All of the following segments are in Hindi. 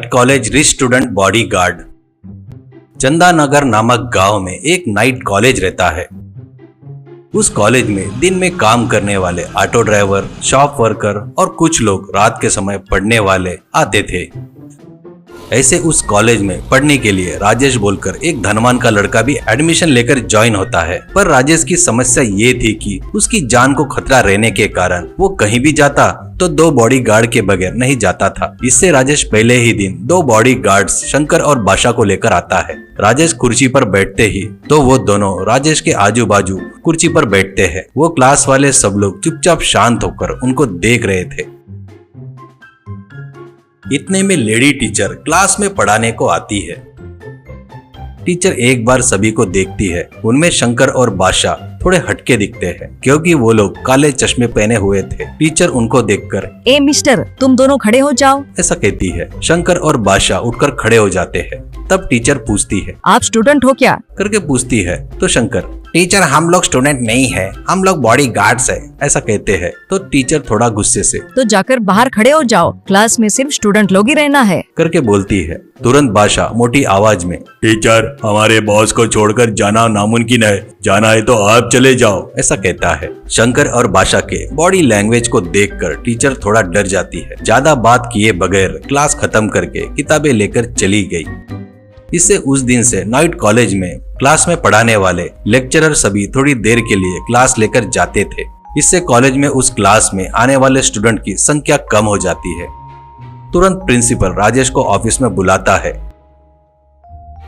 College rich student bodyguard. Chandanagar नामक गांव में एक नाइट कॉलेज रहता है। उस कॉलेज में दिन में काम करने वाले ऑटो ड्राइवर, शॉप वर्कर और कुछ लोग रात के समय पढ़ने वाले आते थे। ऐसे उस कॉलेज में पढ़ने के लिए राजेश बोलकर एक धनवान का लड़का भी एडमिशन लेकर ज्वाइन होता है। पर राजेश की समस्या ये थी कि उसकी जान को खतरा रहने के कारण वो कहीं भी जाता तो 2 बॉडीगार्ड के बगैर नहीं जाता था। इससे राजेश पहले ही दिन 2 बॉडीगार्ड्स शंकर और बादशाह को लेकर आता है। राजेश कुर्सी पर बैठते ही तो वो दोनों राजेश के आजू बाजू कुर्सी पर बैठते हैं। वो क्लास वाले सब लोग चुपचाप शांत होकर उनको देख रहे थे। इतने में लेडी टीचर क्लास में पढ़ाने को आती है। टीचर एक बार सभी को देखती है। उनमें शंकर और बादशाह थोड़े हटके दिखते हैं क्योंकि वो लोग काले चश्मे पहने हुए थे। टीचर उनको देखकर ए मिस्टर, तुम दोनों खड़े हो जाओ, ऐसा कहती है। शंकर और बादशाह उठकर खड़े हो जाते हैं। तब टीचर पूछती है, आप स्टूडेंट हो क्या? करके पूछती है तो शंकर, टीचर हम लोग स्टूडेंट नहीं है, हम लोग बॉडीगार्ड्स है, ऐसा कहते हैं। तो टीचर थोड़ा गुस्से से, तो जाकर बाहर खड़े हो जाओ, क्लास में सिर्फ स्टूडेंट लोग ही रहना है, करके बोलती है। तुरंत बादशाह मोटी आवाज में, टीचर हमारे बॉस को छोड़कर जाना नामुमकिन है, जाना है तो आप चले जाओ, ऐसा कहता है। शंकर और बादशाह के बॉडी लैंग्वेज को देखकर टीचर थोड़ा डर जाती है। ज्यादा बात किए बगैर क्लास खत्म करके किताबें लेकर चली गई। इससे उस दिन से नाइट कॉलेज में क्लास में पढ़ाने वाले लेक्चरर सभी थोड़ी देर के लिए क्लास लेकर जाते थे। इससे कॉलेज में उस क्लास में आने वाले स्टूडेंट की संख्या कम हो जाती है। तुरंत प्रिंसिपल राजेश को ऑफिस में बुलाता है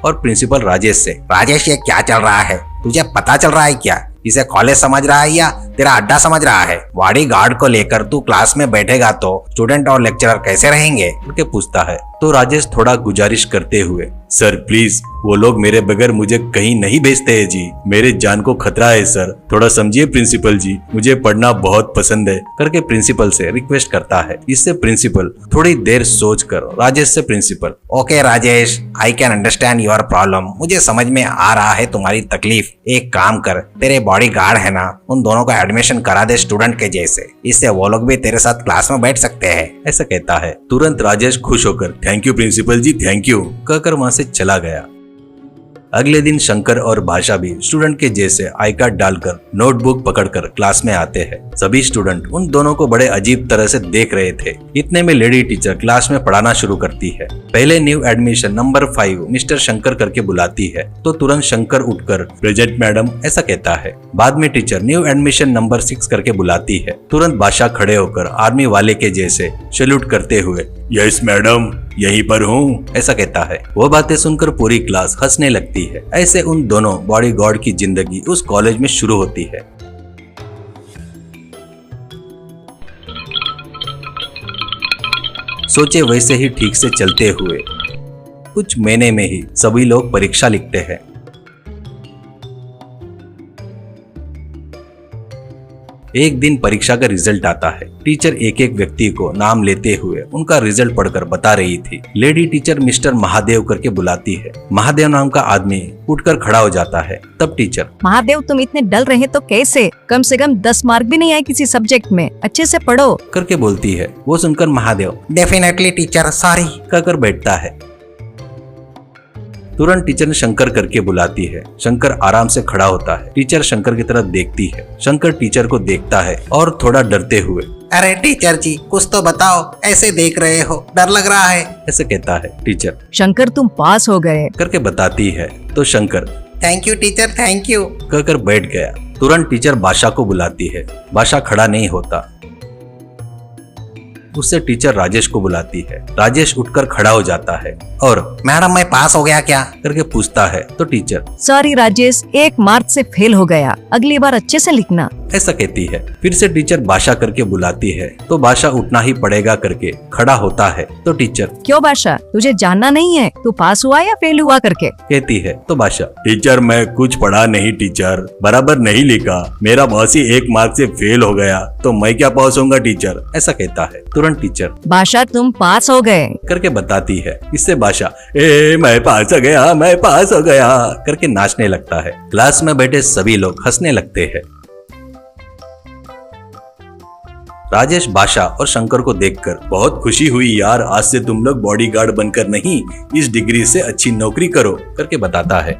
और प्रिंसिपल राजेश से, राजेश ये क्या चल रहा है? तुझे पता चल रहा है क्या? इसे कॉलेज समझ रहा है या तेरा अड्डा समझ रहा है? बॉडीगार्ड को लेकर तू क्लास में बैठेगा तो स्टूडेंट और लेक्चरर कैसे रहेंगे? करके पूछता है। तो राजेश थोड़ा गुजारिश करते हुए, सर प्लीज वो लोग मेरे बगैर मुझे कहीं नहीं भेजते हैं जी, मेरे जान को खतरा है सर, थोड़ा समझिए प्रिंसिपल जी, मुझे पढ़ना बहुत पसंद है, करके प्रिंसिपल से रिक्वेस्ट करता है। इससे प्रिंसिपल थोड़ी देर सोचकर राजेश से, principal, okay Rajesh, I can understand your problem, मुझे समझ में आ रहा है तुम्हारी तकलीफ। एक काम कर, तेरे बॉडीगार्ड है ना, उन दोनों का एडमिशन करा दे स्टूडेंट के जैसे, इससे वो लोग भी तेरे साथ क्लास में बैठ सकते हैं, ऐसा कहता है। तुरंत राजेश खुश होकर, thank you principal ji, thank you, कहकर वहां से चला गया। अगले दिन शंकर और बादशाह भी स्टूडेंट के जैसे आई कार्ड डालकर नोटबुक पकड़कर क्लास में आते हैं। सभी स्टूडेंट उन दोनों को बड़े अजीब तरह से देख रहे थे। इतने में लेडी टीचर क्लास में पढ़ाना शुरू करती है। पहले new admission number 5 mister Shankar करके बुलाती है तो तुरंत शंकर उठकर, प्रेजेंट मैडम, ऐसा कहता है। बाद में टीचर न्यू एडमिशन नंबर 6 करके बुलाती है। तुरंत बादशाह खड़े होकर आर्मी वाले के जैसे सैल्यूट करते हुए, यस मैडम, यहीं पर हूँ, ऐसा कहता है। वो बातें सुनकर पूरी क्लास हंसने लगती है। ऐसे उन दोनों बॉडीगार्ड की जिंदगी उस कॉलेज में शुरू होती है। सोचे वैसे ही ठीक से चलते हुए कुछ महीने में ही सभी लोग परीक्षा लिखते हैं। एक दिन परीक्षा का रिजल्ट आता है। टीचर एक एक व्यक्ति को नाम लेते हुए उनका रिजल्ट पढ़कर बता रही थी। लेडी टीचर मिस्टर महादेव करके बुलाती है। महादेव नाम का आदमी उठकर खड़ा हो जाता है। तब टीचर, महादेव तुम इतने डल रहे तो कैसे? कम से कम 10 मार्क भी नहीं आए किसी सब्जेक्ट में, अच्छे से पढ़ो, करके बोलती है। वो सुनकर महादेव, डेफिनेटली टीचर, सॉरी, कहकर बैठता है। तुरंत टीचर ने शंकर करके बुलाती है। शंकर आराम से खड़ा होता है। टीचर शंकर की तरफ देखती है। शंकर टीचर को देखता है और थोड़ा डरते हुए, अरे टीचर जी कुछ तो बताओ, ऐसे देख रहे हो, डर लग रहा है, ऐसे कहता है। टीचर, शंकर तुम पास हो गए, करके बताती है। तो Shankar, thank you teacher, thank you, कहकर बैठ गया। तुरंत टीचर बादशाह को बुलाती है। बादशाह खड़ा नहीं होता। उससे टीचर राजेश को बुलाती है। राजेश उठकर खड़ा हो जाता है और मैडम मैं पास हो गया क्या, करके पूछता है। तो टीचर, सॉरी राजेश, 1 मार्क से फेल हो गया, अगली बार अच्छे से लिखना, ऐसा कहती है। फिर से टीचर बादशाह करके बुलाती है तो बादशाह उठना ही पड़ेगा करके खड़ा होता है। तो टीचर, क्यों बादशाह, तुझे जानना नहीं है तू पास हुआ या फेल हुआ करके, कहती है। तो बादशाह, टीचर मैं कुछ पढ़ा नहीं टीचर, बराबर नहीं लिखा, मेरा बॉस ही 1 मार्क से फेल हो गया तो मैं क्या पास होऊंगा टीचर, ऐसा कहता है। तुरंत टीचर, बादशाह तुम पास हो गए, करके बताती है। इससे बादशाह, मैं पास हो गया, मैं पास हो गया, करके नाचने लगता है। क्लास में बैठे सभी लोग हंसने लगते हैं। राजेश बादशाह और शंकर को देखकर बहुत खुशी हुई यार, आज से तुम लोग बॉडीगार्ड बनकर नहीं, इस डिग्री से अच्छी नौकरी करो करके बताता है।